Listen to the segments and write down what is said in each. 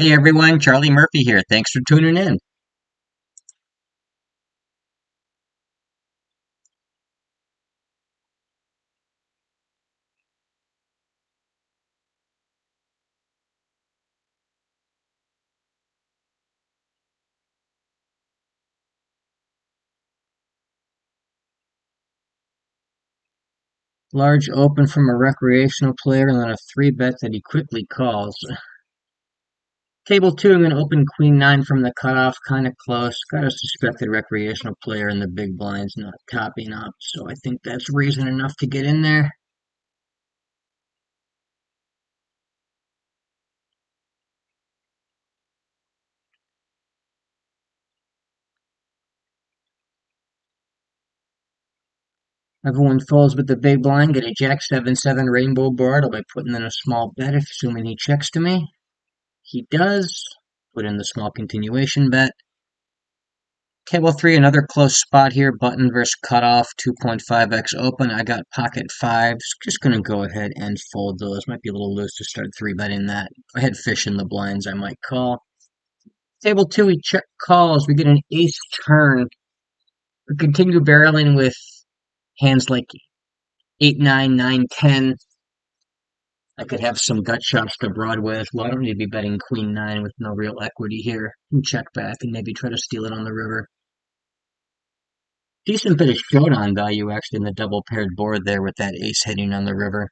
Hey everyone, Charlie Murphy here. Thanks for tuning in. Large open from a recreational player and then a three bet that he quickly calls. Table two, I'm going to open queen nine from the cutoff, kind of close. Got a suspected recreational player in the big blinds not topping up, so I think that's reason enough to get in there. Everyone folds with the big blind, get a jack 7-7 rainbow board. I'll be putting in a small bet, assuming he checks to me. He does. Put in the small continuation bet. Table three, another close spot here. Button versus cutoff, 2.5x open. I got pocket fives. Just going to go ahead and fold those. Might be a little loose to start three betting that. I had fish in the blinds. I might call. Table two, we check calls. We get an ace turn. We continue barreling with hands like 8, 9, 9, 10. I could have some gut shots to Broadway as well. I don't need to be betting queen nine with no real equity here. And check back and maybe try to steal it on the river. Decent bit of showdown value actually in the double paired board there with that ace hitting on the river.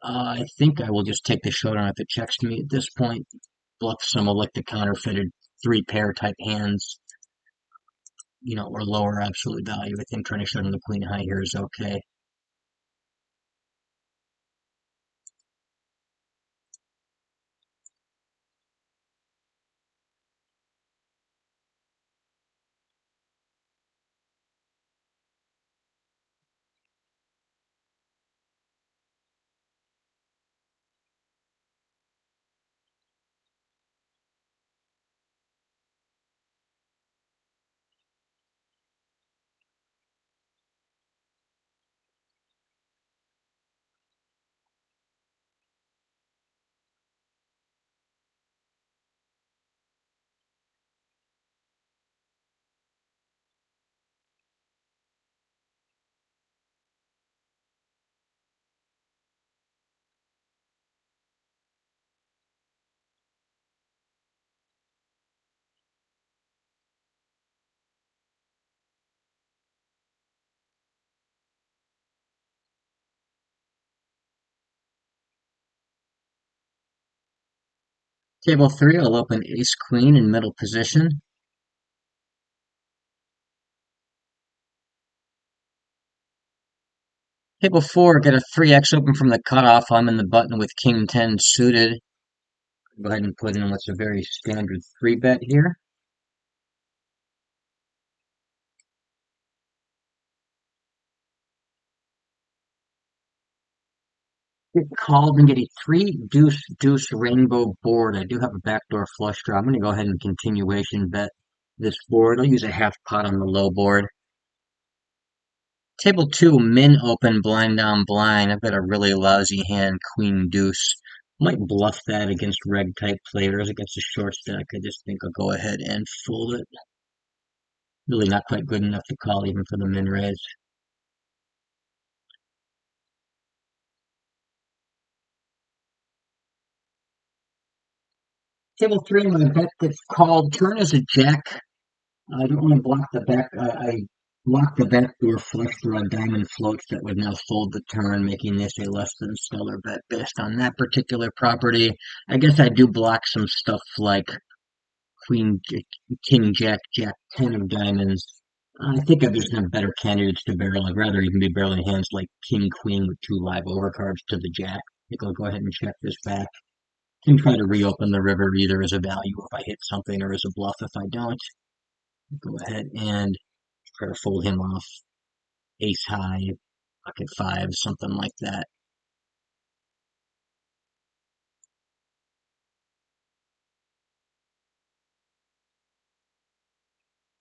I think I will just take the showdown if it checks to me at this point. Bluff some of like the counterfeited three pair type hands, or lower absolute value. I think trying to showdown the queen high here is okay. Table three, I'll open ace queen in middle position. Table four, get a 3x open from the cutoff. I'm in the button with king 10 suited. Go ahead and put in what's a very standard three bet here. Get called and get a three deuce deuce rainbow board. I do have a backdoor flush draw. I'm going to go ahead and continuation bet this board. I'll use a half pot on the low board. Table two, min open, blind down blind. I've got a really lousy hand, queen deuce. Might bluff that against reg type players, against a short stack. I just think I'll go ahead and fold it. Really not quite good enough to call even for the min raise. Table three, my bet gets called. Turn is a jack. I don't want to block the back. I blocked the backdoor flush draw diamond floats that would now fold the turn, making this a less than stellar bet based on that particular property. I guess I do block some stuff like queen, king, jack, jack, 10 of diamonds. I think I've just have better candidates to barrel. I'd rather even be barreling hands like king, queen with two live overcards to the jack. I think I'll go ahead and check this back. Can try to reopen the river either as a value if I hit something or as a bluff if I don't. Go ahead and try to fold him off ace high, pocket five, something like that.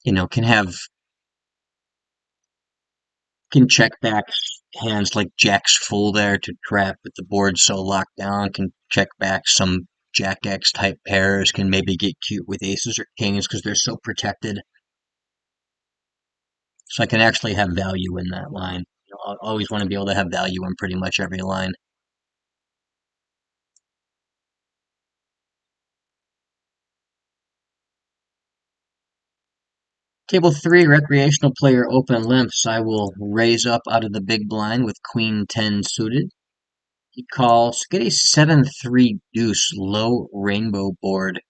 Can have can check back hands like jacks full there to trap with the board so locked down. Can check back some Jack X type pairs can maybe get cute with aces or kings because they're so protected. So I can actually have value in that line. I always want to be able to have value in pretty much every line. Table 3, recreational player open limps. I will raise up out of the big blind with queen 10 suited. He calls, get a 7-3 deuce low rainbow board.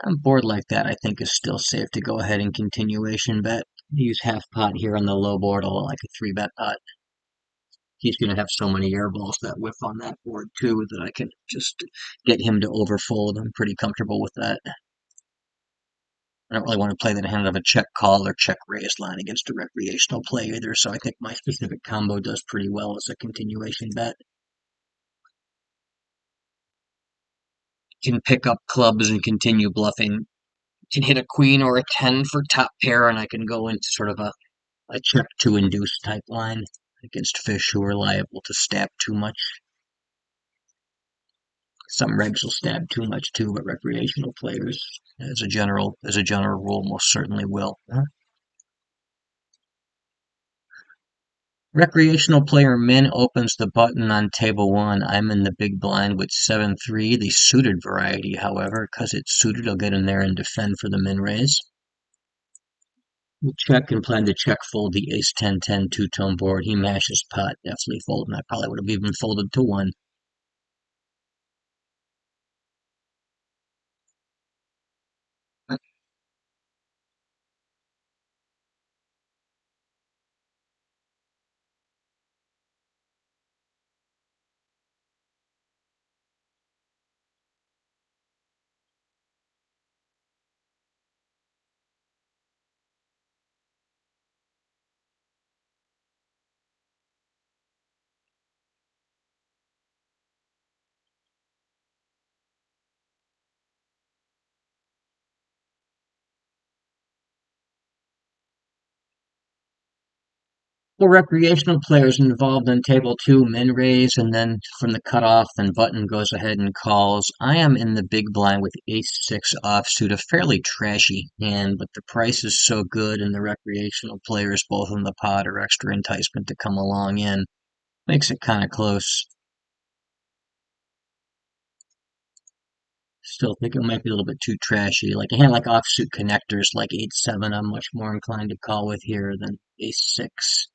A board like that I think is still safe to go ahead and continuation bet. Use half pot here on the low board, or like a 3-bet pot. He's going to have so many air balls that whiff on that board too that I can just get him to overfold. I'm pretty comfortable with that. I don't really want to play that hand of a check call or check raise line against a recreational play either, so I think my specific combo does pretty well as a continuation bet. Can pick up clubs and continue bluffing. Can hit a queen or a 10 for top pair, and I can go into sort of a check to induce type line against fish who are liable to stab too much. Some regs will stab too much too, but recreational players, as a general rule, most certainly will. Recreational player min opens the button on table 1. I'm in the big blind with 7-3, the suited variety, however, because it's suited, I'll get in there and defend for the min raise. We check and plan to check fold the ace 10-10 two-tone board. He mashes pot, definitely folding. I probably would have even folded to 1. For recreational players involved in table 2, min raise, and then from the cutoff, then button goes ahead and calls. I am in the big blind with ace 6 offsuit, a fairly trashy hand, but the price is so good, and the recreational players both in the pot are extra enticement to come along in. Makes it kind of close. Still think it might be a little bit too trashy. Like a hand like offsuit connectors, like 8-7, I'm much more inclined to call with here than ace 6.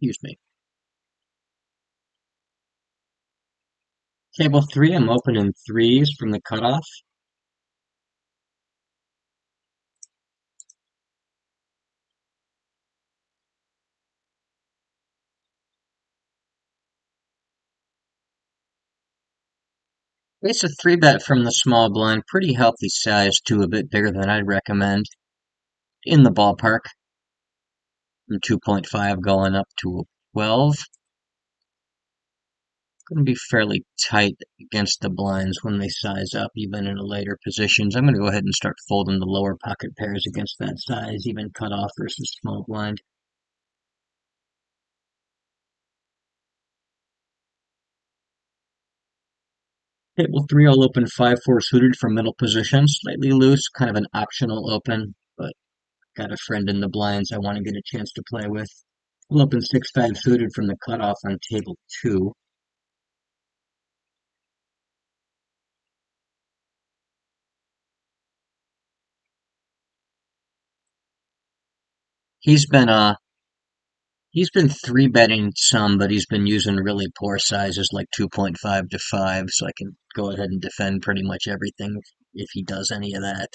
Excuse me. Table 3, I'm opening threes from the cutoff. It's a 3-bet from the small blind, pretty healthy size too, a bit bigger than I'd recommend. In the ballpark, from 2.5 going up to 12. Going to be fairly tight against the blinds when they size up, even in the later positions. I'm going to go ahead and start folding the lower pocket pairs against that size, even cutoff versus small blind. Table 3, I'll open 5-4 suited from middle position, slightly loose, kind of an optional open, but got a friend in the blinds I want to get a chance to play with. I'll open 6-5 suited from the cutoff on table 2. He's been he's been 3-betting some, but he's been using really poor sizes like 2.5 to 5, so I can go ahead and defend pretty much everything if he does any of that.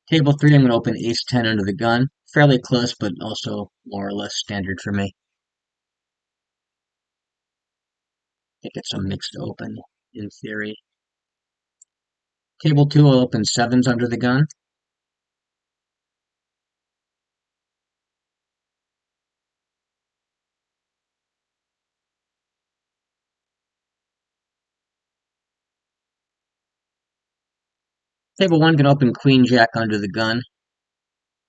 Table 3, I'm going to open ace 10 under the gun. Fairly close, but also more or less standard for me. I think it's a mixed open in theory. Table 2, I'll open 7s under the gun. Table 1 can open Queen Jack under the gun.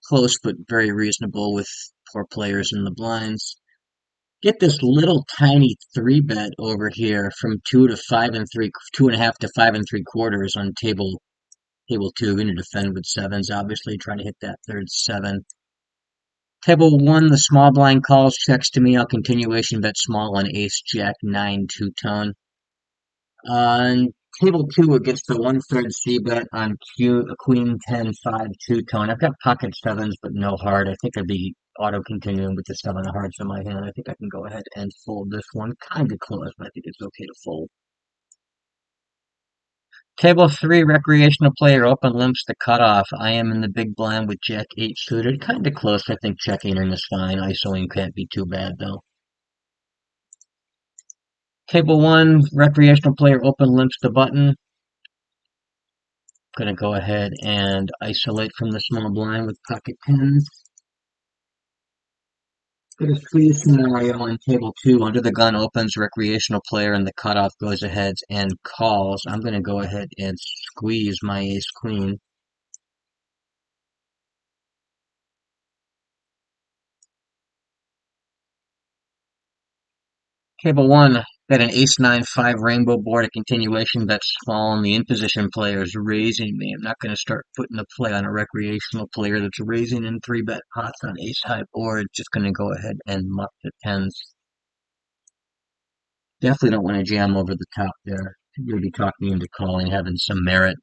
Close, but very reasonable with 4 players in the blinds. Get this little tiny 3-bet over here from 2.5 to 5 3/4 on table 2. Going to defend with 7s, obviously, trying to hit that third 7. Table 1, the small blind calls, checks to me. I'll continuation bet small on ace jack 9 two-tone. On table 2, it gets the 1/3 C bet on queen 10 5 two-tone. I've got pocket 7s, but no heart. I think I'd be auto continuing with the 7 of hearts in my hand. I think I can go ahead and fold this one. Kind of close, but I think it's okay to fold. Table 3, recreational player open limps the cutoff. I am in the big blind with jack 8 suited. Kind of close. I think checking in is fine. ISOing can't be too bad, though. Table 1, recreational player open limps the button. Gonna go ahead and isolate from the small blind with pocket 10s. Got a squeeze scenario on table 2. Under the gun opens, recreational player, and the cutoff goes ahead and calls. I'm gonna go ahead and squeeze my ace queen. Table 1, got an ace 9 5 rainbow board, a continuation that's small, and the in position player is raising me. I'm not going to start putting a play on a recreational player that's raising in 3-bet pots on ace high board. Just going to go ahead and muck the 10s. Definitely don't want to jam over the top there. You'll be talking into calling, having some merit.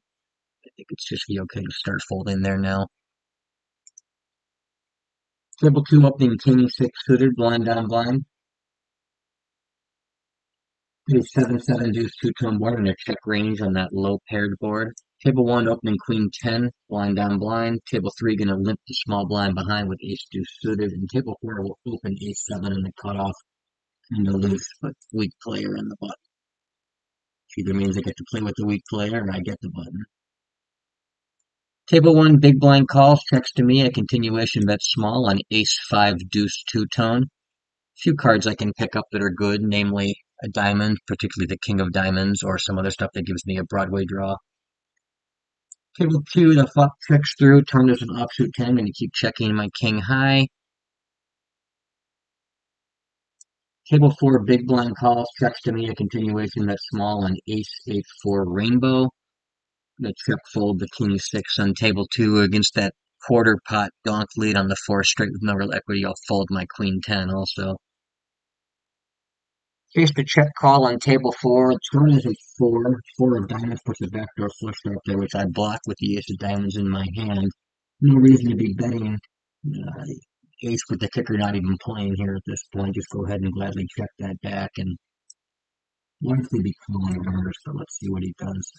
I think it's just be okay to start folding there now. Table 2, opening king 6 suited, blind down blind. It's 7/7 deuce two-tone board and a check range on that low paired board. Table 1, opening queen 10, blind down blind. Table 3, gonna limp the small blind behind with ace deuce suited. And table 4 will open ace 7 in the cutoff and a loose but weak player in the button. Which either means I get to play with the weak player or I get the button. Table 1, big blind calls, checks to me, a continuation bet small on ace 5 deuce two-tone. Few cards I can pick up that are good, namely a diamond, particularly the king of diamonds, or some other stuff that gives me a Broadway draw. Table 2, the flop checks through, turned as an offsuit 10, I'm going to keep checking my king high. Table 4, big blind calls, checks to me, a continuation that's small on ace 8 4 rainbow. I'm going to check fold the king 6 on table 2 against that quarter pot donk lead on the 4 straight with no real equity. I'll fold my queen 10 also. Here's the check call on table 4. Turn is a 4 of diamonds puts a backdoor flush out there, which I block with the ace of diamonds in my hand. No reason to be betting ace with the kicker not even playing here at this point. Just go ahead and gladly check that back and likely be calling runners, so let's see what he does.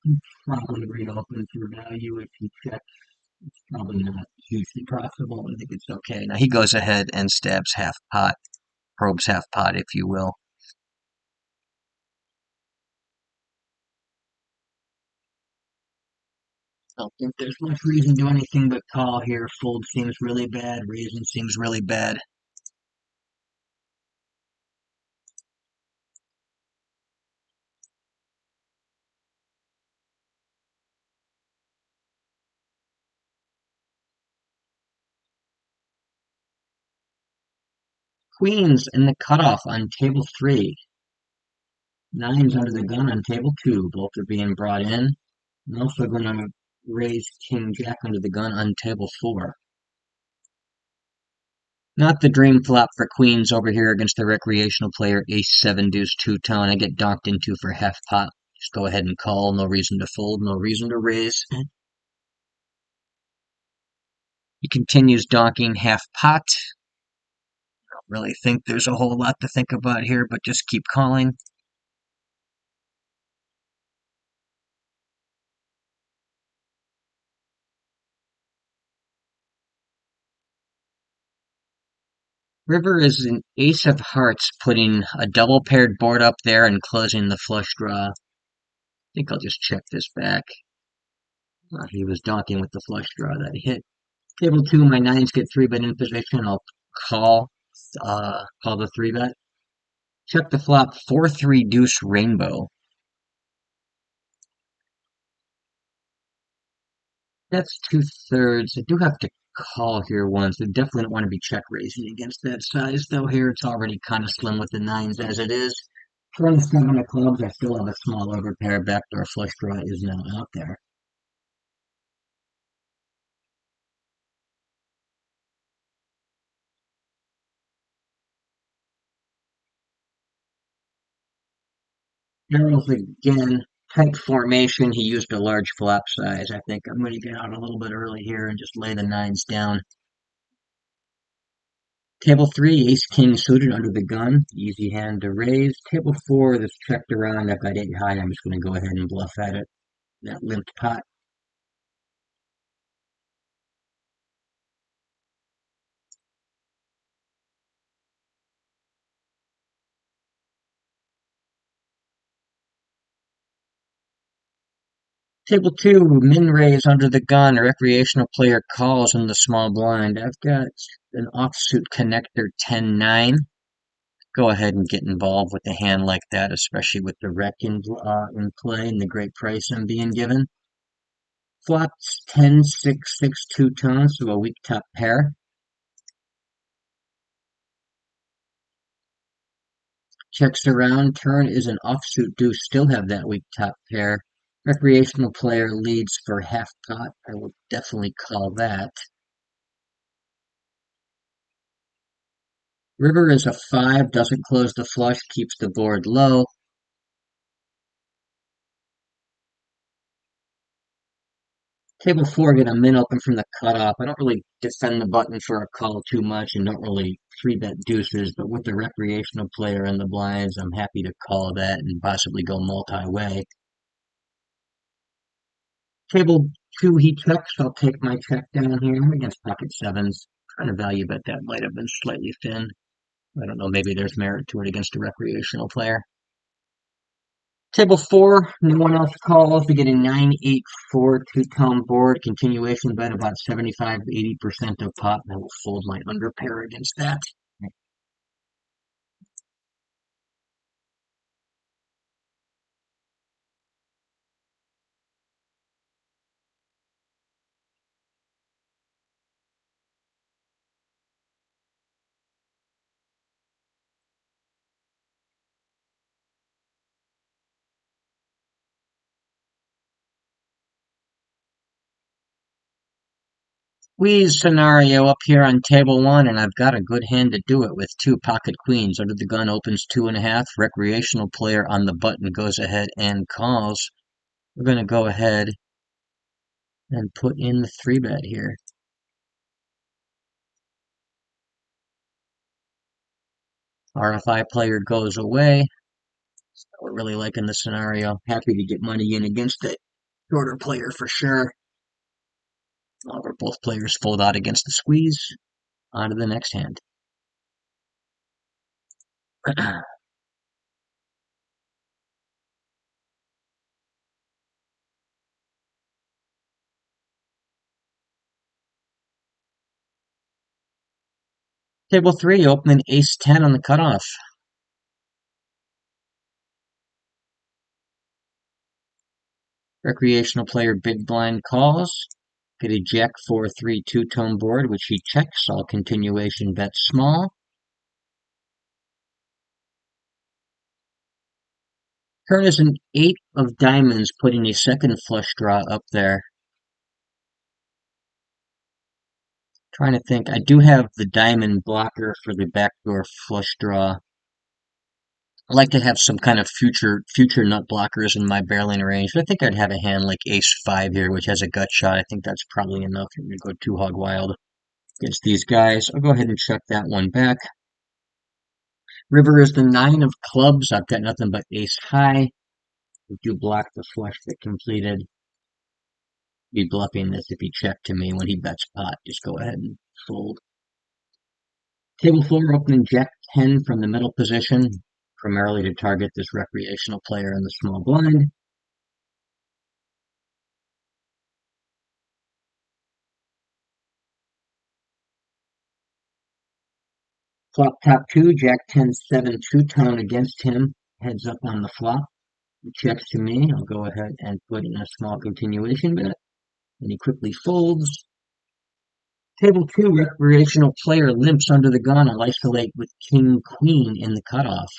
He probably reopen for value if he checks. It's probably not hugely possible. I think it's okay. Now he goes ahead and stabs half pot, probes half pot, if you will. I don't think there's much reason to do anything but call here. Fold seems really bad. Raising seems really bad. Queens in the cutoff on table 3. Nines under the gun on table 2. Both are being brought in. I'm also going to raise king jack under the gun on table 4. Not the dream flop for queens over here against the recreational player ace 7 deuce two-tone. I get donked into for half pot. Just go ahead and call. No reason to fold. No reason to raise. He continues donking half pot. really think there's a whole lot to think about here, but just keep calling. River is an ace of hearts, putting a double paired board up there and closing the flush draw. I think I'll just check this back. He was donking with the flush draw that hit. Table two, my nines get three bet in position. I'll call, call the three bet. Check the flop, 4-3 deuce rainbow. That's two-thirds. I do have to call here once. I definitely don't want to be check raising against that size, though. Here it's already kind of slim with the nines as it is. Turn seven of clubs. I still have a small overpair. Backdoor flush draw is now out there. Barrels again. Tight formation. He used a large flop size. I think I'm going to get out a little bit early here and just lay the nines down. Table three, ace king suited under the gun. Easy hand to raise. Table four, this checked around. I've got eight high. I'm just going to go ahead and bluff at it. That limped pot. Table two, min raise under the gun. Recreational player calls in the small blind. I've got an offsuit connector 10-9. Go ahead and get involved with a hand like that, especially with the rec in play and the great price I'm being given. Flops 10-6-6 two-tone, so a weak top pair. Checks around, turn is an offsuit deuce, still have that weak top pair. Recreational player leads for half pot. I will definitely call that. River is a five, doesn't close the flush, keeps the board low. Table four, get a min open from the cutoff. I don't really defend the button for a call too much and don't really three bet deuces, but with the recreational player in the blinds, I'm happy to call that and possibly go multi-way. Table two, he checks. I'll take my check down here. I'm against pocket sevens. Trying to value bet that might have been slightly thin. I don't know, maybe there's merit to it against a recreational player. Table four, no one else calls. We get a 9-8-4 two-tone board. Continuation bet about 75-80% of pot. I will fold my under pair against that. Squeeze scenario up here on table one, and I've got a good hand to do it with two pocket queens. Under the gun opens 2.5. Recreational player on the button goes ahead and calls. We're going to go ahead and put in the three bet here. RFI player goes away. We're really liking the scenario. Happy to get money in against it. Shorter player for sure. However, both players fold out against the squeeze. On to the next hand. Table three, opening ace 10 on the cutoff. Recreational player big blind calls. Get a jack 4-3 two-tone board, which he checks. All continuation bet small. Turn is an eight of diamonds, putting a second flush draw up there. Trying to think. I do have the diamond blocker for the backdoor flush draw. I like to have some kind of future nut blockers in my barreling range. I think I'd have a hand like ace five here, which has a gut shot. I think that's probably enough to go two hog wild against these guys. I'll go ahead and check that one back. River is the nine of clubs. I've got nothing but ace high. We do block the flush that completed. Be bluffing this if he checked to me when he bets pot. Just go ahead and fold. Table 4 opening Jack 10 from the middle position, primarily to target this recreational player in the small blind. Flop top 2, Jack 10 7 two-tone against him. Heads up on the flop. He checks to me. I'll go ahead and put in a small continuation bet. And he quickly folds. Table 2, recreational player limps under the gun. I'll isolate with King Queen in the cutoff.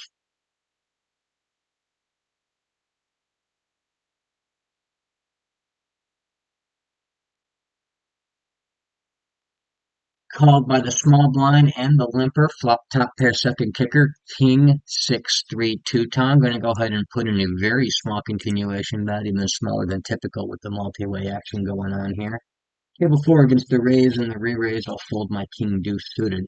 Called by the small blind and the limper. Flop top pair second kicker. King 6-3 two-tone. Going to go ahead and put in a very small continuation bet, even smaller than typical with the multi-way action going on here. Table 4 against the raise and the re-raise. I'll fold my king deuce suited.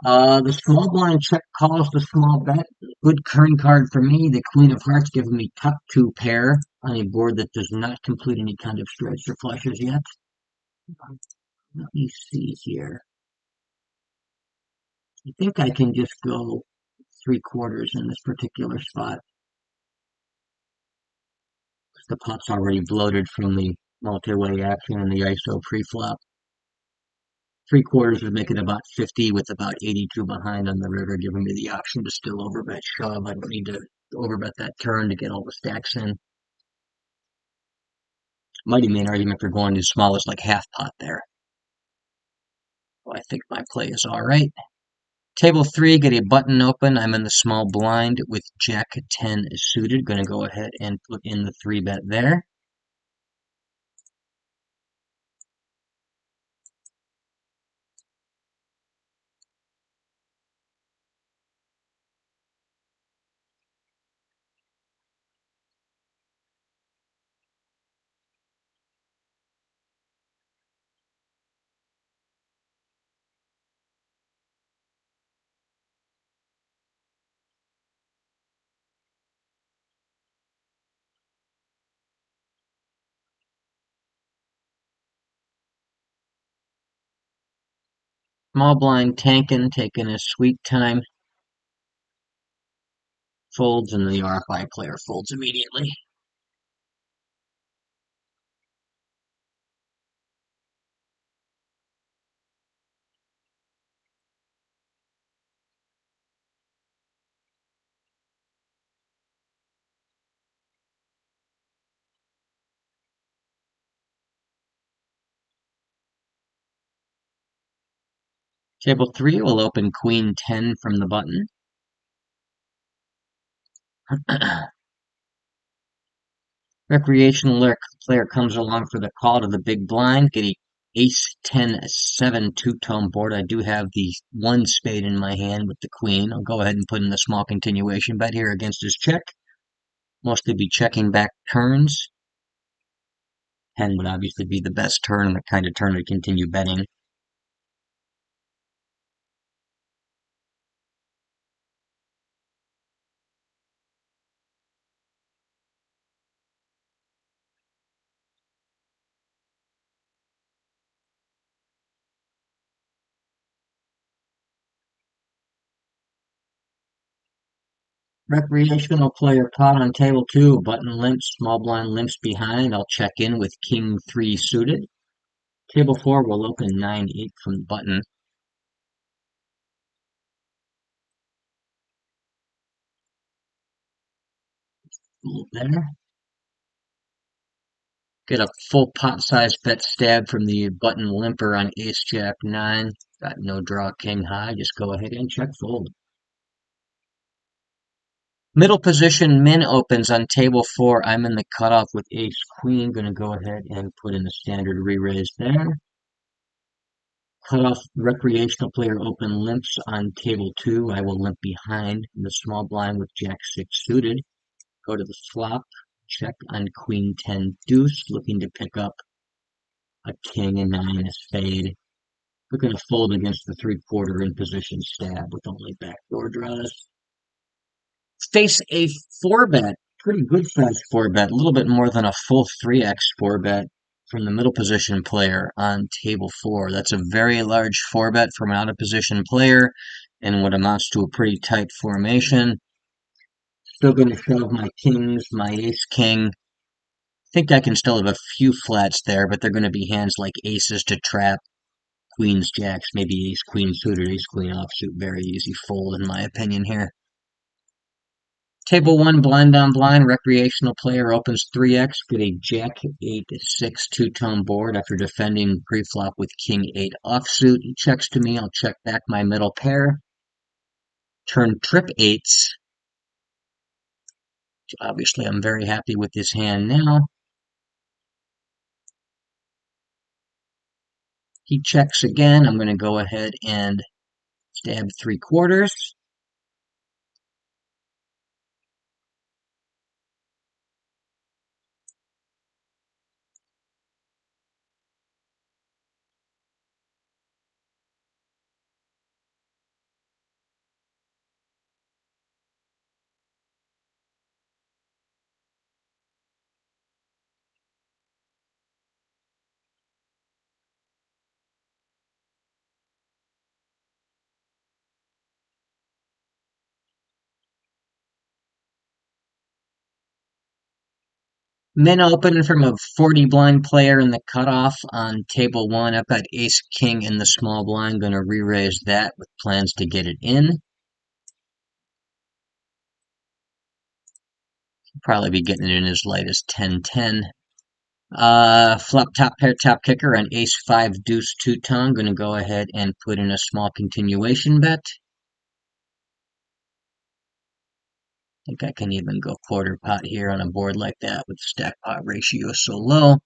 The small blind check calls the small bet. Good current card for me. The queen of hearts giving me top 2 pair on a board that does not complete any kind of straights or flushes yet. Let me see here. I think I can just go 3/4 in this particular spot. The pot's already bloated from the multi-way action and the ISO pre-flop. 3/4 would make it about 50 with about 82 behind on the river, giving me the option to still overbet shove. I don't need to overbet that turn to get all the stacks in. Mighty main argument for going as small as like half pot there. Well, I think my play is all right. Table 3, get a button open. I'm in the small blind with Jack 10 suited. Going to go ahead and put in the 3-bet there. Small blind tanking, taking his sweet time. Folds, and the RFI player folds immediately. Table 3 will open Queen 10 from the button. Recreational player comes along for the call to the big blind, getting Ace 10 7 two-tone board. I do have the 1 spade in my hand with the queen. I'll go ahead and put in the small continuation bet here against his check. Mostly be checking back turns. 10 would obviously be the best turn and the kind of turn to continue betting. Recreational player caught on table 2, button limps, small blind limps behind. I'll check in with King 3 suited. Table 4 will open 9-8 from the button. There. Get a full pot size bet stab from the button limper on Ace Jack 9. Got no draw king high. Just go ahead and check fold. Middle position min opens on table 4. I'm in the cutoff with Ace Queen. Gonna go ahead and put in the standard re-raise there. Cutoff recreational player open limps on table 2. I will limp behind in the small blind with Jack 6 suited. Go to the flop. Check on Queen 10 deuce. Looking to pick up a king and 9 a spade. We're going to fold against the three-quarter in position stab with only backdoor draws. Face a four bet, pretty good sized four bet, a little bit more than a full 3x four bet from the middle position player on table four. That's a very large four bet from an out of position player in what amounts to a pretty tight formation. Still going to shove my kings, my ace king. Think I can still have a few flats there, but they're going to be hands like aces to trap, queens, jacks, maybe ace queen suited, ace queen offsuit. Very easy fold in my opinion here. Table one, blind on blind, recreational player opens 3x, get a jack 8-6 two-tone board after defending pre-flop with king 8 offsuit. He checks to me, I'll check back my middle pair. Turn trip eights. Obviously, I'm very happy with this hand now. He checks again. I'm going to go ahead and stab three-quarters. Min open from a 40 blind player in the cutoff on table one. I've got ace king in the small blind. Going to re-raise that with plans to get it in. Probably be getting it in as light as 10-10. Flop top pair top kicker on ace five deuce two tone. Going to go ahead and put in a small continuation bet. Think I can even go quarter pot here on a board like that with stack pot ratio so low.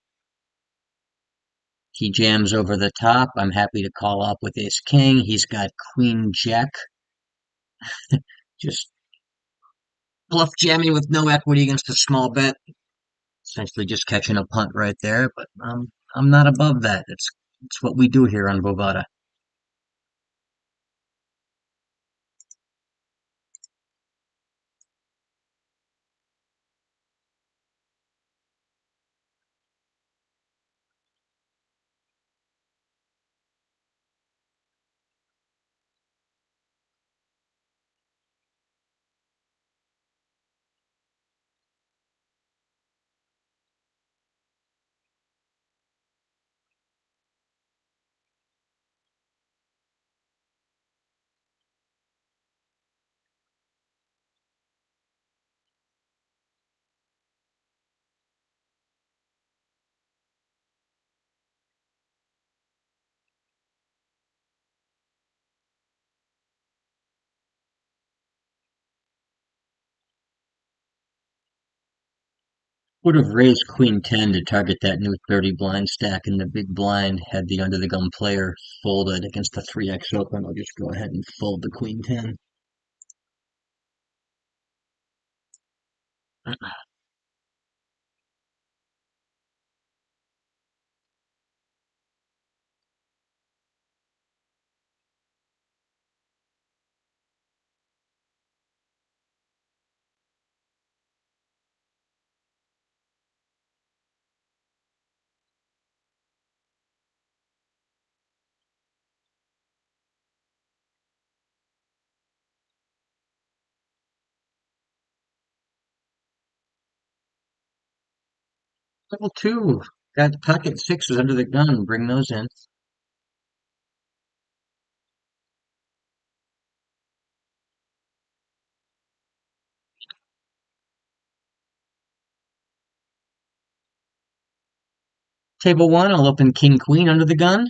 He jams over the top. I'm happy to call up with ace king. He's got queen jack. Just bluff jamming with no equity against a small bet. Essentially just catching a punt right there, but I'm not above that. It's what we do here on Bovada. Would have raised queen 10 to target that new 30 blind stack in the big blind had the under the gun player folded against the 3x open. I'll just go ahead and fold the queen 10. Level 2. Got pocket sixes under the gun. Bring those in. Table 1, I'll open king queen under the gun.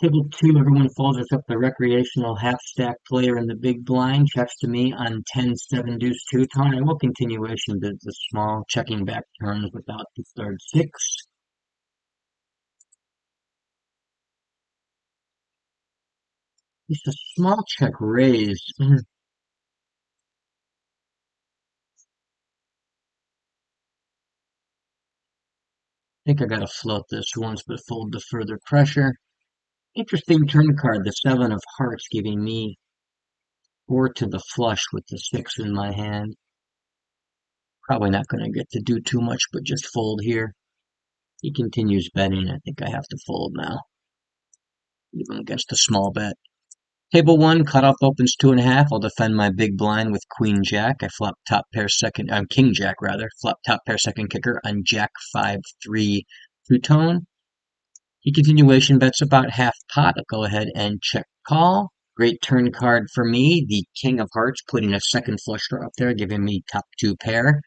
Table 2, everyone folds except the recreational half-stack player in the big blind. Checks to me on 10-7 deuce 2 tone. I will continuation the small checking back turns without the third six. It's a small check raise. Think I gotta float this once, but fold to further pressure. Interesting turn card, the seven of hearts, giving me four to the flush with the six in my hand. Probably not gonna get to do too much, but just fold here. He continues betting. I think I have to fold now, even against a small bet. Table one, cutoff opens 2.5. I'll defend my big blind with queen jack. I flop top pair second, king jack rather. Flop top pair second kicker on jack 5-3 two tone. He continuation bets about half pot. I'll go ahead and check call. Great turn card for me. The king of hearts, putting a second flush draw up there, giving me top two pair.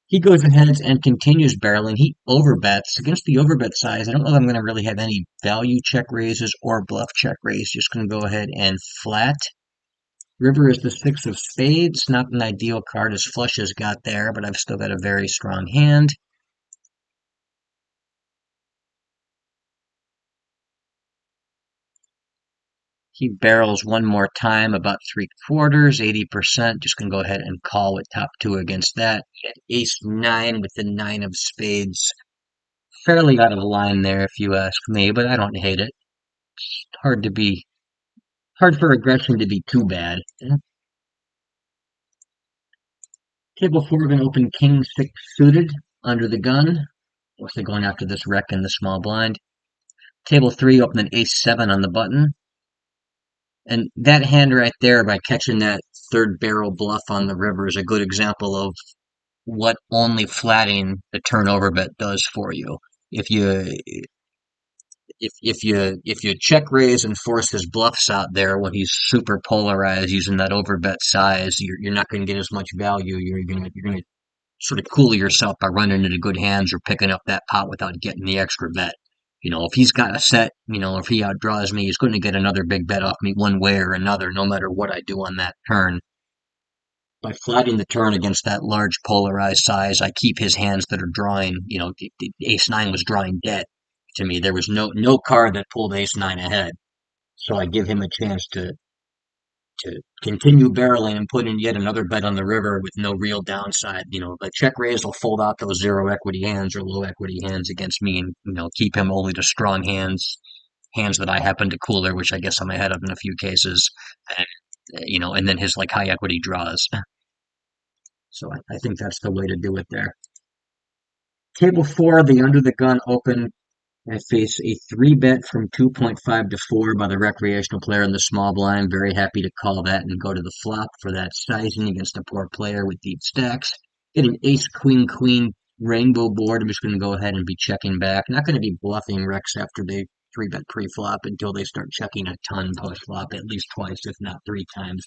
He goes ahead and continues barreling. He overbets. Against the overbet size, I don't know if I'm going to really have any value check raises or bluff check raise. Just going to go ahead and flat. River is the six of spades. Not an ideal card as flush has got there, but I've still got a very strong hand. He barrels one more time, about 3/4, 80%. Just going to go ahead and call with top two against that. Ace nine with the nine of spades. Fairly out of line there, if you ask me, but I don't hate it. Hard to be Hard for aggression to be too bad. Table four, going to open king six suited under the gun. Mostly going after this wreck in the small blind. Table three, open an ace seven on the button. And that hand right there, by catching that third barrel bluff on the river, is a good example of what only flatting the turnover bet does for you. If you if you check raise and force his bluffs out there when he's super polarized using that overbet size, you're not going to get as much value. You're gonna sort of cool yourself by running into good hands or picking up that pot without getting the extra bet. If he's got a set, if he outdraws me, he's going to get another big bet off me one way or another, no matter what I do on that turn. By flatting the turn against that large polarized size, I keep his hands that are drawing. The ace nine was drawing dead to me. There was no card that pulled ace nine ahead, so I give him a chance to continue barreling and put in yet another bet on the river with no real downside. The check raise will fold out those zero equity hands or low equity hands against me, and keep him only to strong hands that I happen to cooler, which I guess I'm ahead of in a few cases, and and then his like high equity draws. So I think that's the way to do it there. Table four, the under the gun open. I face a three bet from 2.5 to 4 by the recreational player in the small blind. Very happy to call that and go to the flop for that sizing against a poor player with deep stacks. Get an ace, queen, queen rainbow board. I'm just going to go ahead and be checking back. Not going to be bluffing Rex after they three bet pre-flop until they start checking a ton post-flop, at least twice, if not three times.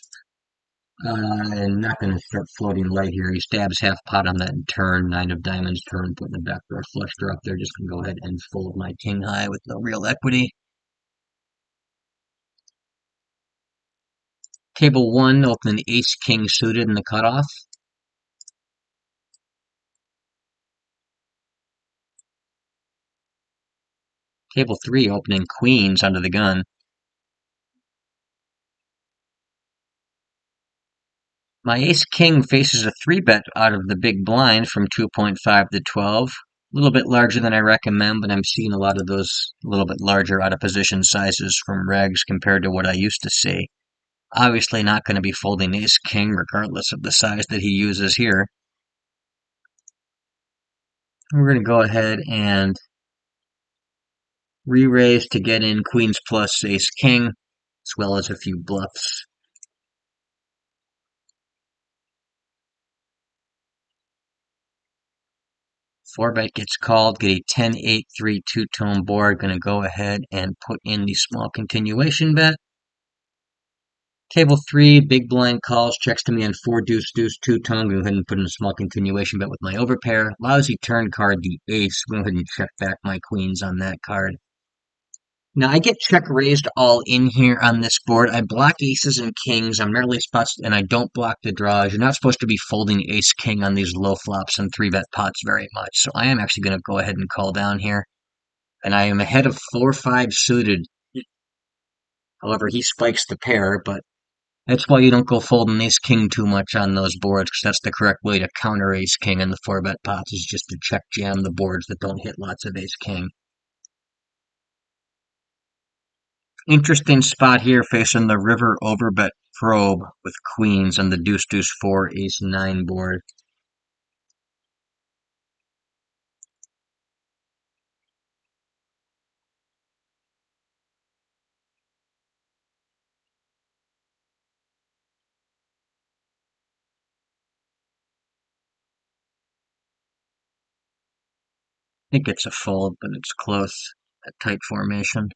And not going to start floating light here. He stabs half pot on that turn, nine of diamonds turn, putting the backdoor flush draw up there. Just going to go ahead and fold my king high with no real equity. Table one, open ace king suited in the cutoff. Table three, opening queens under the gun. My ace king faces a three bet out of the big blind from 2.5 to 12. A little bit larger than I recommend, but I'm seeing a lot of those a little bit larger out of position sizes from regs compared to what I used to see. Obviously not going to be folding ace king regardless of the size that he uses here. We're going to go ahead and re-raise to get in queens plus ace king, as well as a few bluffs. Four bet gets called, get a 10-8-3 two-tone board. Going to go ahead and put in the small continuation bet. Table three, big blind calls, checks to me on four deuce deuce two-tone. Go ahead and put in a small continuation bet with my overpair. Lousy turn card, the ace. Go ahead and check back my queens on that card. Now I get check raised all in here on this board. I block aces and kings. I'm rarely supposed, and I don't block the draws. You're not supposed to be folding ace king on these low flops and three bet pots very much. So I am actually going to go ahead and call down here. And I am ahead of 4-5 suited. However, he spikes the pair, but That's why you don't go folding ace king too much on those boards, because that's the correct way to counter ace king in the four bet pots is just to check jam the boards that don't hit lots of ace king. Interesting spot here facing the river overbet probe with queens on the deuce deuce four ace nine board. I think it's a fold, but it's close. A tight formation.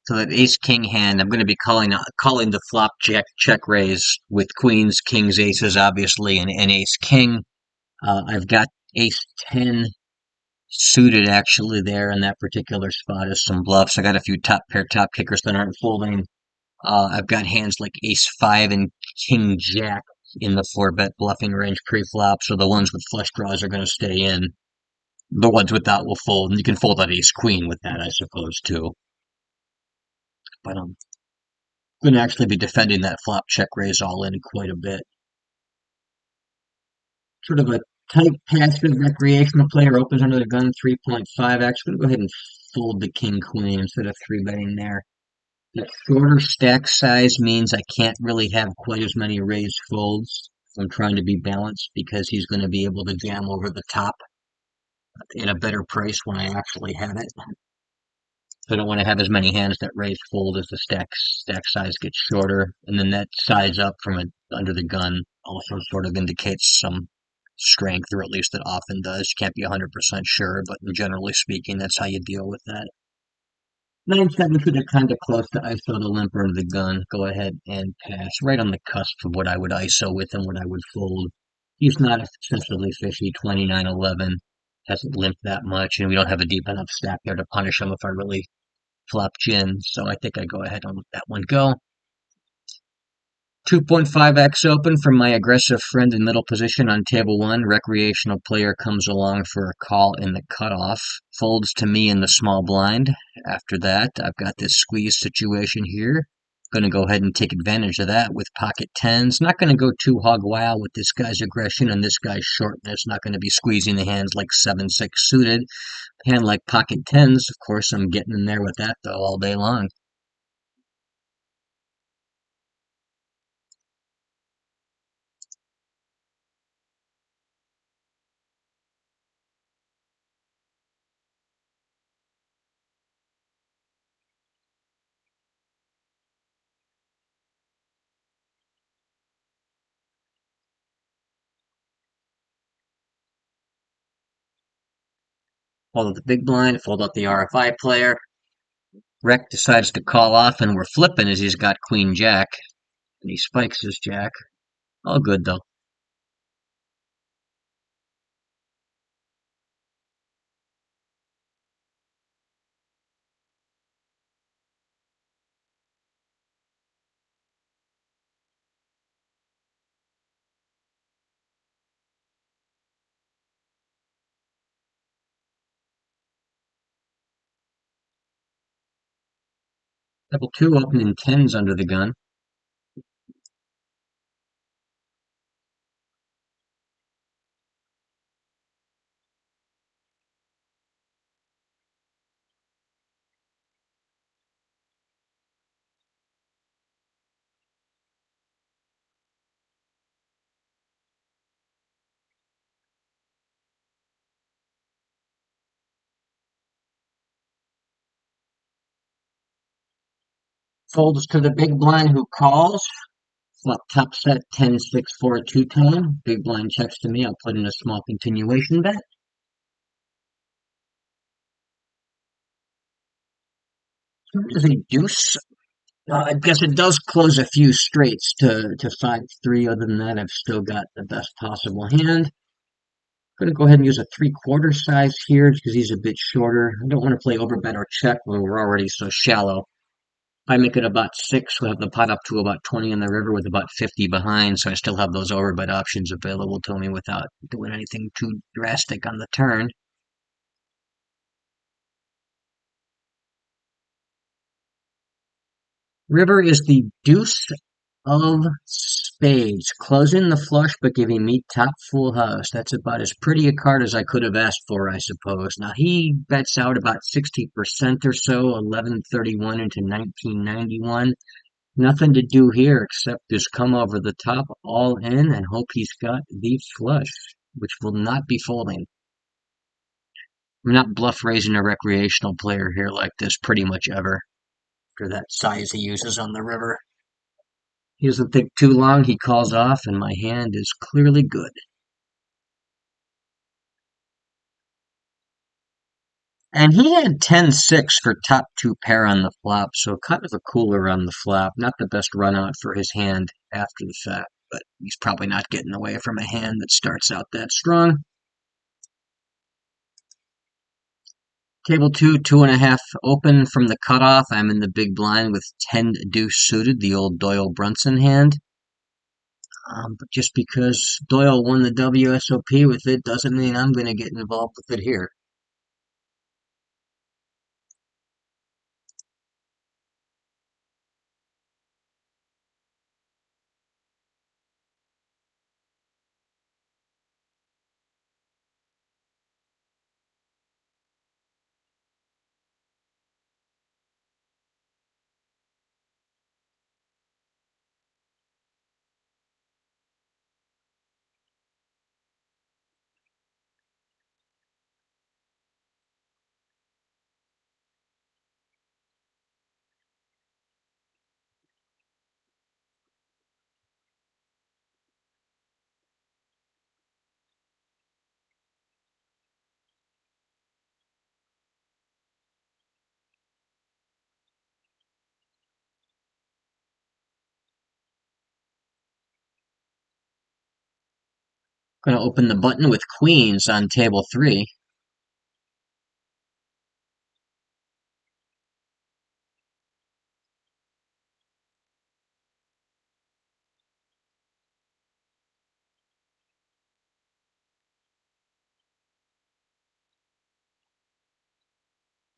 So that ace king hand, I'm going to be calling the flop check raise with queens, kings, aces, obviously, and ace king. I've got ace 10 suited actually there in that particular spot as some bluffs. I got a few top kickers that aren't folding. I've got hands like ace 5 and king jack in the four bet bluffing range pre-flop, so the ones with flush draws are going to stay in. The ones without will fold, and you can fold out ace queen with that, I suppose, too. But I'm going to actually be defending that flop check raise all in quite a bit. Sort of a tight passive recreational player opens under the gun 3.5. Actually, go ahead and fold the king queen instead of three betting there. The shorter stack size means I can't really have quite as many raised folds. I'm trying to be balanced because he's going to be able to jam over the top at a better price when I actually have it. So I don't want to have as many hands that raise fold as the stack size gets shorter, and then that size up from under the gun also sort of indicates some strength, or at least it often does. You can't be 100% sure, but generally speaking, that's how you deal with that. 9-7 should have kind of close to ISO the limper of the gun. Go ahead and pass. Right on the cusp of what I would ISO with and what I would fold. He's not excessively fishy. 29-11 hasn't limped that much, and we don't have a deep enough stack there to punish him if I really flop gin. So I think I go ahead and let that one go. 2.5x open from my aggressive friend in middle position on table one. Recreational player comes along for a call in the cutoff. Folds to me in the small blind. After that, I've got this squeeze situation here. Going to go ahead and take advantage of that with pocket tens. Not going to go too hog wild with this guy's aggression and this guy's shortness. Not going to be squeezing the hands like 7-6 suited. Hand like pocket tens, of course, I'm getting in there with that though all day long. Fold out the big blind, fold out the RFI player. Rec decides to call off, and we're flipping as he's got Queen Jack, and he spikes his Jack. All good though. Level two opening tens under the gun. Folds to the big blind who calls. Flop top set 10-6-4 two-tone. Big blind checks to me. I'll put in a small continuation bet. There's a deuce. I guess it does close a few straights to 5-3. Other than that, I've still got the best possible hand. I'm going to go ahead and use a three-quarter size here because he's a bit shorter. I don't want to play overbet or check when we're already so shallow. If I make it about 6, we'll have the pot up to about 20 in the river with about 50 behind, so I still have those overbet options available to me without doing anything too drastic on the turn. River is the deuce of spades, closing the flush but giving me top full house. That's about as pretty a card as I could have asked for, I suppose. Now he bets out about 60% or so, 1131 into 1991. Nothing to do here except just come over the top all in and hope he's got the flush, which will not be folding. I'm not bluff raising a recreational player here like this pretty much ever for that size he uses on the river. He doesn't think too long, he calls off, and my hand is clearly good. And he had 10-6 for top two pair on the flop, so kind of a cooler on the flop. Not the best run out for his hand after the fact, but he's probably not getting away from a hand that starts out that strong. Table two, 2.5 open from the cutoff. I'm in the big blind with 10 deuce suited, the old Doyle Brunson hand. But just because Doyle won the WSOP with it doesn't mean I'm going to get involved with it here. Going to open the button with queens on table three.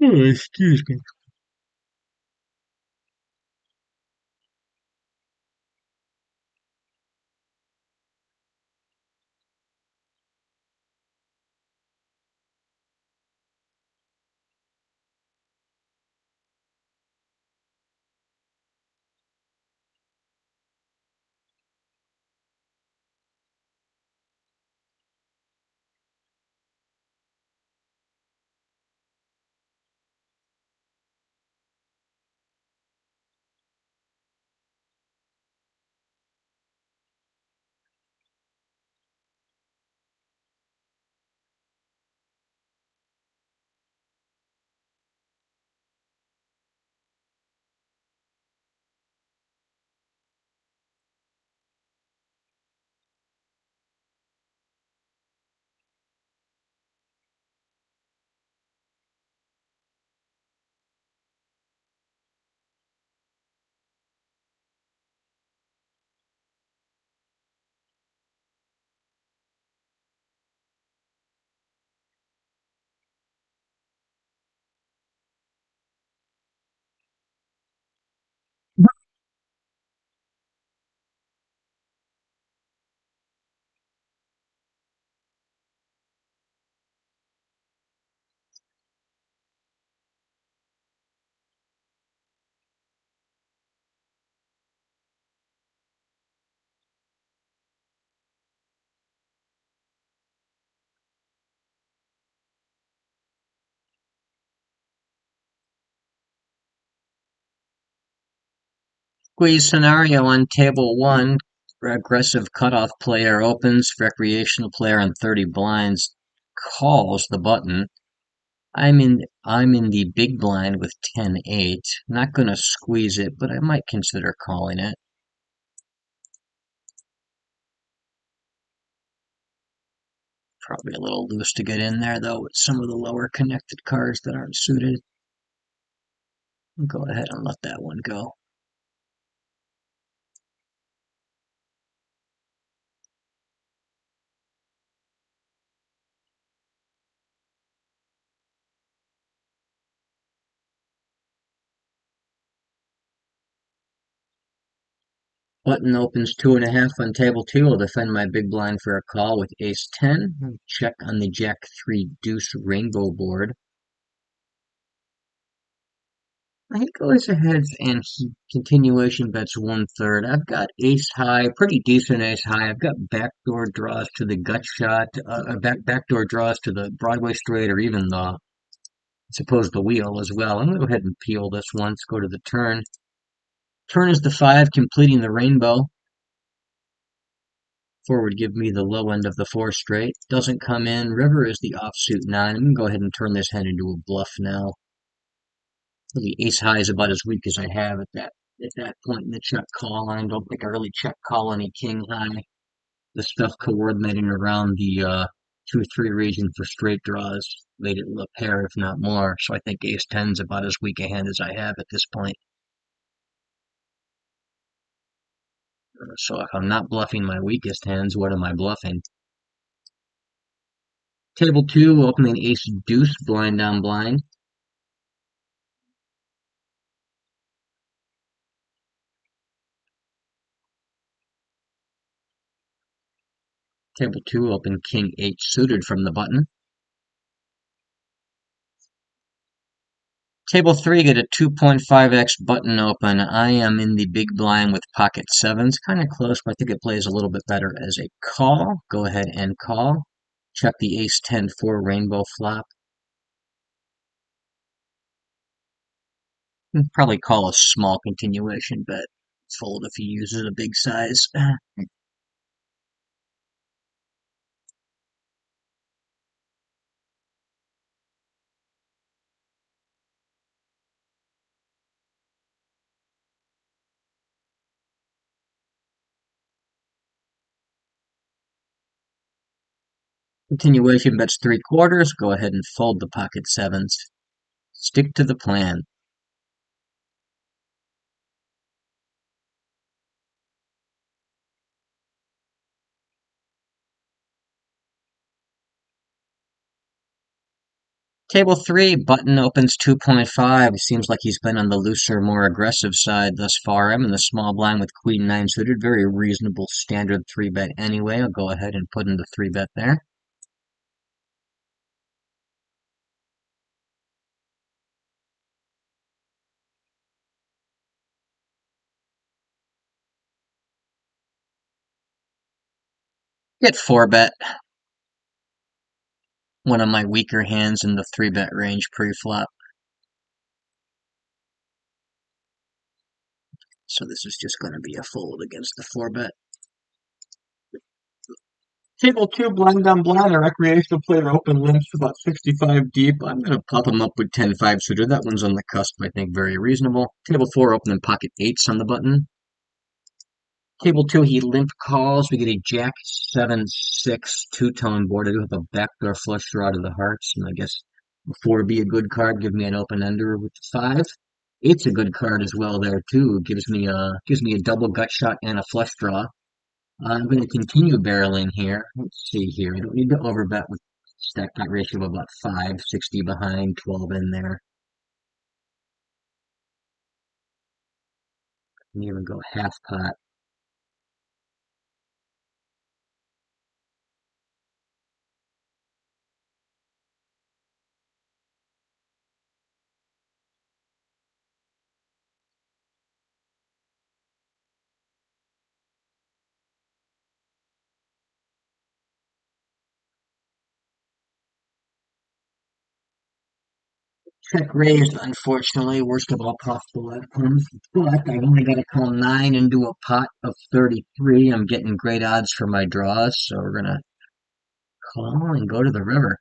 Oh, excuse me. Squeeze scenario on table one. Aggressive cutoff player opens. Recreational player on 30 blinds calls the button. I'm in the big blind with 10-8. Not gonna squeeze it, but I might consider calling it. Probably a little loose to get in there though with some of the lower connected cards that aren't suited. Go ahead and let that one go. Button opens 2.5 on table two. I'll defend my big blind for a call with ace 10. Check on the jack 3 deuce rainbow board. He goes ahead and he continuation bets 1/3. I've got ace high, pretty decent ace high. I've got backdoor draws to the gut shot, backdoor draws to the Broadway straight, or even the, I suppose, the wheel as well. I'm gonna go ahead and peel this once. Go to the turn. Turn is the 5, completing the rainbow. Forward give me the low end of the 4 straight. Doesn't come in. River is the offsuit 9. I'm gonna go ahead and turn this hand into a bluff now. The ace high is about as weak as I have at that point in the check call. I don't think I really check call any king high. The stuff coordinating around the 2-3 region for straight draws made it a pair, if not more. So I think ace 10 is about as weak a hand as I have at this point. So if I'm not bluffing my weakest hands, what am I bluffing? Table two, opening ace deuce, blind on blind. Table two, open king eight suited from the button. Table three, get a 2.5x button open. I am in the big blind with pocket sevens. Kind of close, but I think it plays a little bit better as a call. Go ahead and call. Check the ace 10-4 rainbow flop. Probably call a small continuation bet. Fold if he uses a big size. Continuation bets 3/4. Go ahead and fold the pocket sevens. Stick to the plan. Table three, button opens 2.5. Seems like he's been on the looser, more aggressive side thus far. I'm in the small blind with queen nine suited. Very reasonable standard 3-bet anyway. I'll go ahead and put in the 3-bet there. Get 4-bet. One of my weaker hands in the 3-bet range pre-flop. So this is just going to be a fold against the 4-bet. Table two, blind on blind, a recreational player open limps about 65 deep. I'm going to pop him up with 10-5 suited. That one's on the cusp, I think, very reasonable. Table four, open in pocket eights on the button. Table two, he limp calls. We get a jack 7-6 two-tone board. I do have a backdoor flush draw to the hearts, and I guess four would be a good card. Give me an open ender with the 5. Eight's a good card as well there too. Gives me a double gut shot and a flush draw. I'm going to continue barreling here. Let's see here. I don't need to overbet with stack pot ratio of about 5, 60 behind, 12 in there. Can even go half pot. Check raised, unfortunately, worst of all possible outcomes. But I've only got to call 9 into a pot of 33. I'm getting great odds for my draws, so we're gonna call and go to the river.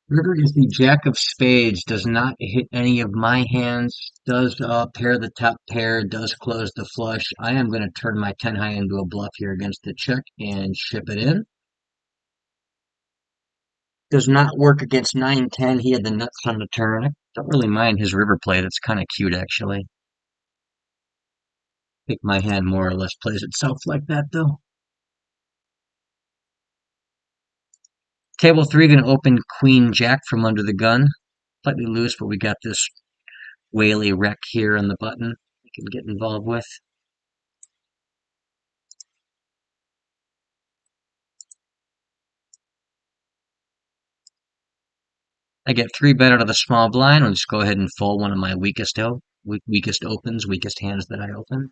River is the jack of spades, does not hit any of my hands, does pair the top pair, does close the flush. I am going to turn my 10 high into a bluff here against the check and ship it in. Does not work against 9-10. He had the nuts on the turn. I don't really mind his river play. That's kind of cute, actually. I think my hand more or less plays itself like that, though. Table 3, going to open Queen Jack from under the gun. Slightly loose, but we got this Whaley wreck here on the button we can get involved with. I get 3 bet out of the small blind. I'll just go ahead and fold one of my weakest opens, weakest hands that I open.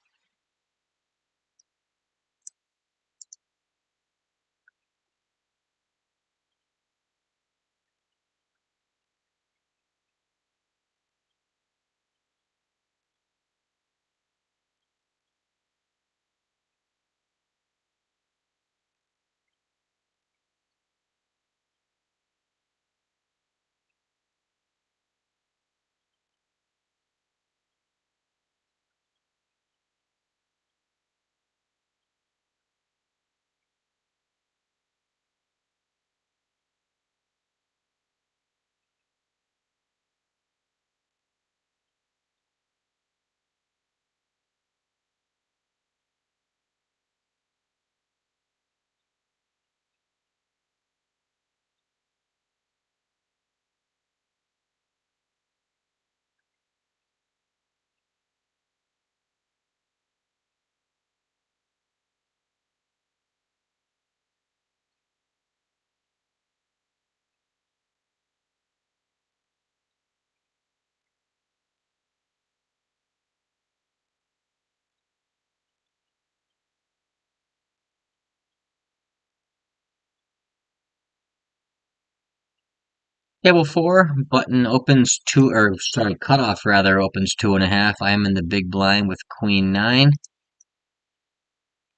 Table 4, button opens two, or sorry, cutoff rather opens 2.5. I am in the big blind with Queen 9.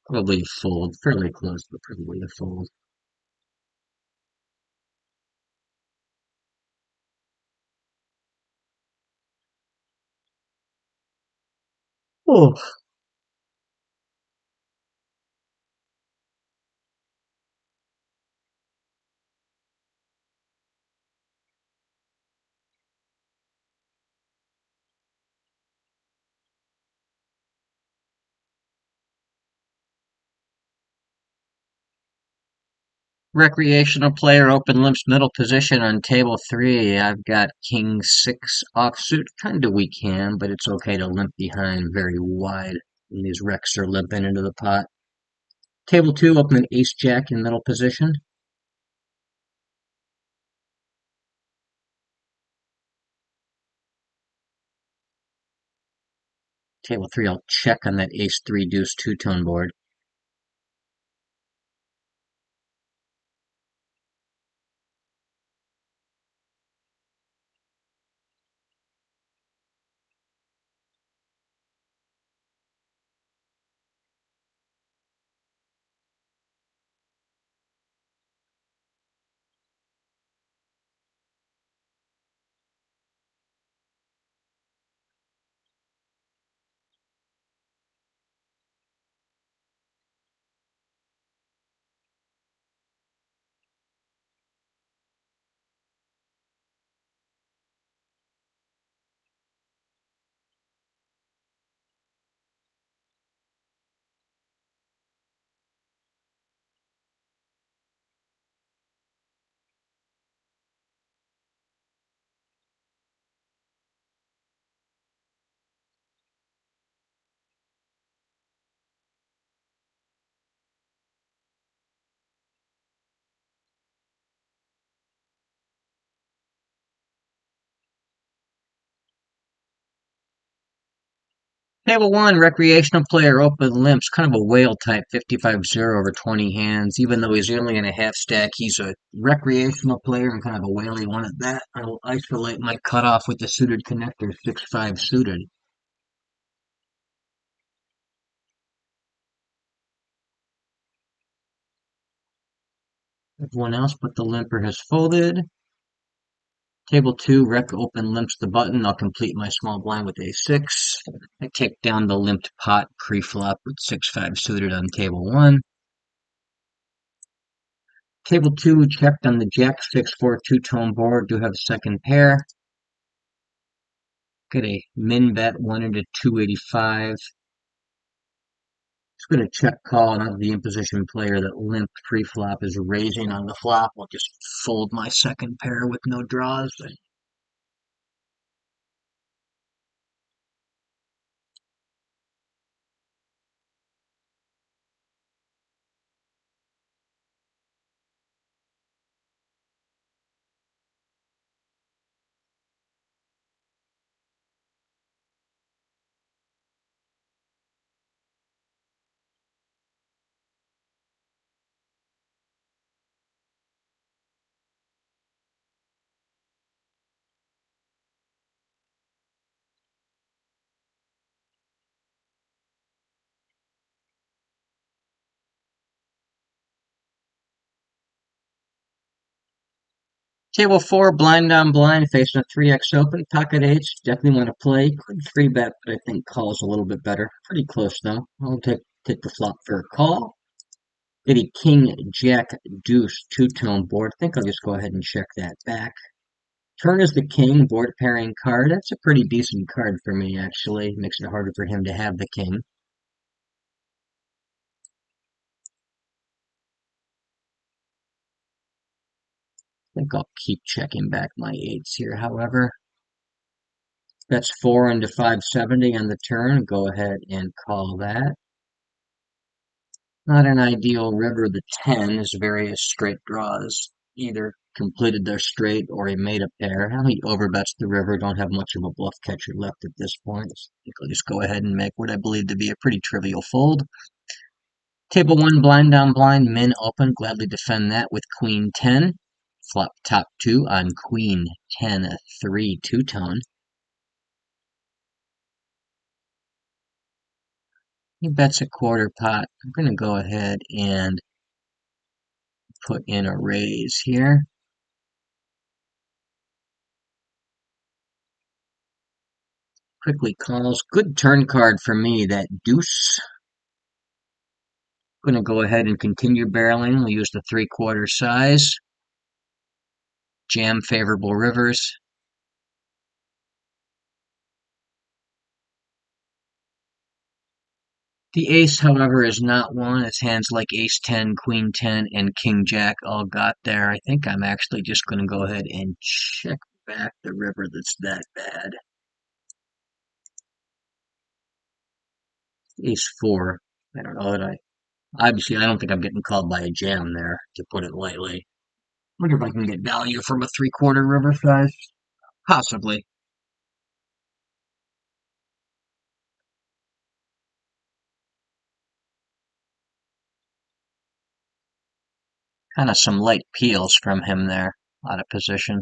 Probably a fold, fairly close, but probably a fold. Oh, recreational player open limps middle position on table 3. I've got King 6 offsuit, kind of weak hand, but it's okay to limp behind very wide. And these wrecks are limping into the pot. Table 2, open Ace Jack in middle position. Table 3, I'll check on that Ace 3 deuce two-tone board. Table one, recreational player, open limps, kind of a whale type, 55-0 over 20 hands. Even though he's only in a half stack, he's a recreational player and kind of a whaley one at that. I will isolate my cutoff with the suited connector, 6-5 suited. Everyone else but the limper has folded. Table two, rec open limps the button. I'll complete my small blind with a6. I take down the limped pot pre-flop with 6-5 suited on table one. Table two, checked on the jack 6-4 two-tone board. Do have a second pair. Get a min bet 1 into 285. Just going to check call, and the imposition player that limped pre-flop is raising on the flop. I'll just fold my second pair with no draws. Table four, blind on blind, facing a 3x open. Pocket eights, definitely want to play. Could 3-bet, but I think call's a little bit better. Pretty close though. I'll take the flop for a call. Get a king, jack, deuce, two-tone board. I think I'll just go ahead and check that back. Turn is the king, board pairing card. That's a pretty decent card for me, actually. Makes it harder for him to have the king. I think I'll keep checking back my eights here, however. That's 4 into 570 on the turn. Go ahead and call that. Not an ideal river. The 10 is various straight draws. Either completed their straight or he made a pair. How he overbets the river. Don't have much of a bluff catcher left at this point. I think I'll just go ahead and make what I believe to be a pretty trivial fold. Table one, blind down blind, min open. Gladly defend that with queen 10. Flop top two on queen 10, a 3 two-tone. He bets a quarter pot. I'm going to go ahead and put in a raise here. Quickly calls. Good turn card for me, that deuce. Going to go ahead and continue barreling. We'll use the 3/4 size. Jam favorable rivers. The ace, however, is not one. It's hands like ace 10, queen 10, and king jack all got there. I think I'm actually just going to go ahead and check back the river that's that bad. Ace 4. I don't know that obviously, I don't think I'm getting called by a jam there, to put it lightly. Wonder if I can get value from a 3/4 river size. Possibly. Kind of some light peels from him there. Out of position.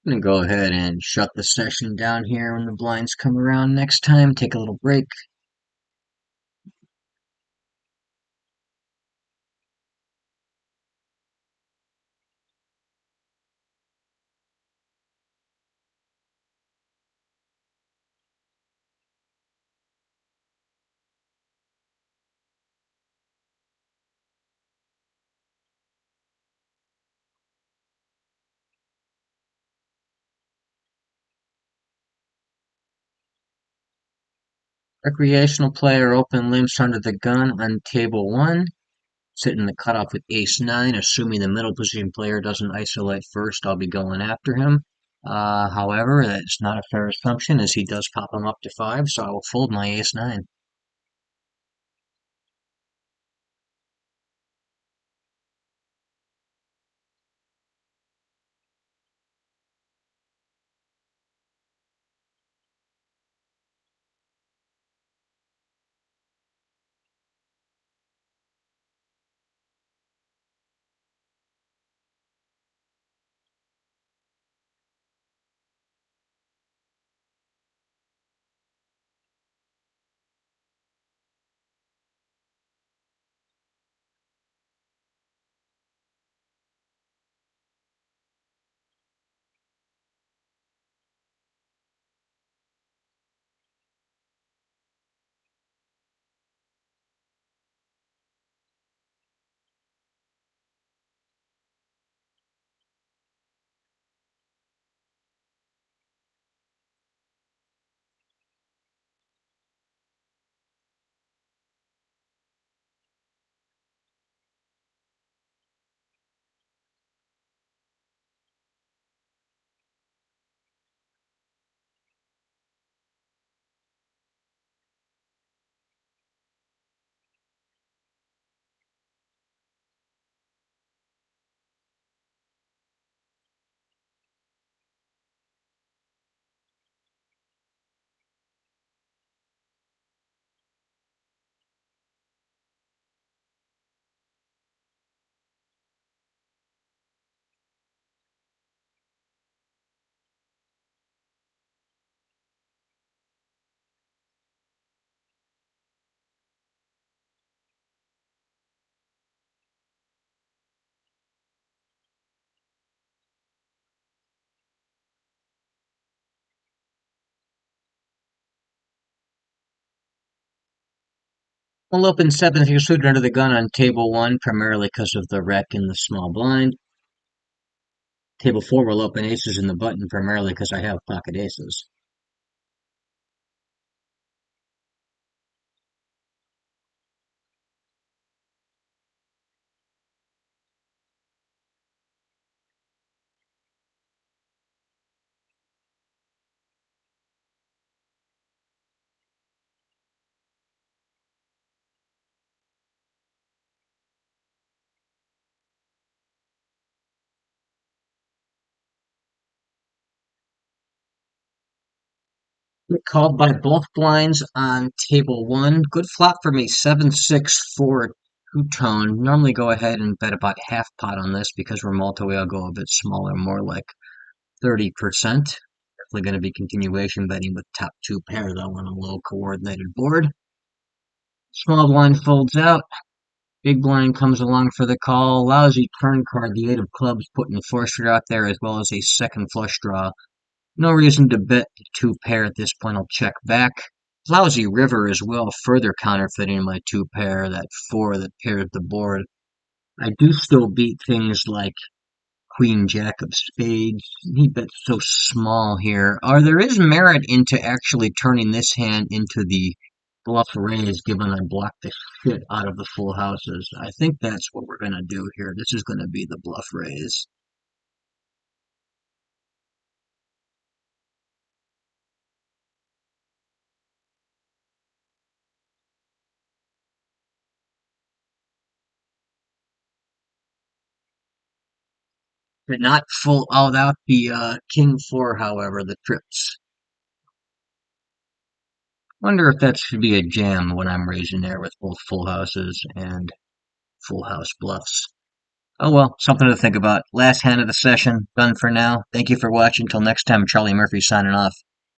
I'm gonna go ahead and shut the session down here when the blinds come around next time. Take a little break. Recreational player open limps under the gun on table one. Sitting the cutoff with ace nine, assuming the middle position player doesn't isolate first, I'll be going after him. However, that's not a fair assumption as he does pop him up to five, so I will fold my ace nine. We'll open seven figure suited under the gun on table one, primarily because of the wreck in the small blind. Table four will open aces in the button, primarily because I have pocket aces. Called by both blinds on table one. Good flop for me, 7-6-4 two-tone. Normally go ahead and bet about half pot on this because we're multi-way. I'll go a bit smaller, more like 30%. Definitely going to be continuation betting with top two pair though on a low coordinated board. Small blind folds out. Big blind comes along for the call. Lousy turn card, the eight of clubs putting the force out there as well as a second flush draw. No reason to bet the two pair at this point. I'll check back. Lousy river as well, further counterfeiting my two pair, that four that pairs the board. I do still beat things like Queen Jack of Spades. He bets so small here. Or there is merit into actually turning this hand into the bluff raise, given I blocked the shit out of the full houses. I think that's what we're gonna do here. This is gonna be the bluff raise. Did not full out the king four, however, the trips. Wonder if that should be a jam when I'm raising there with both full houses and full house bluffs. Oh well, something to think about. Last hand of the session, done for now. Thank you for watching. Till next time, Charlie Murphy signing off.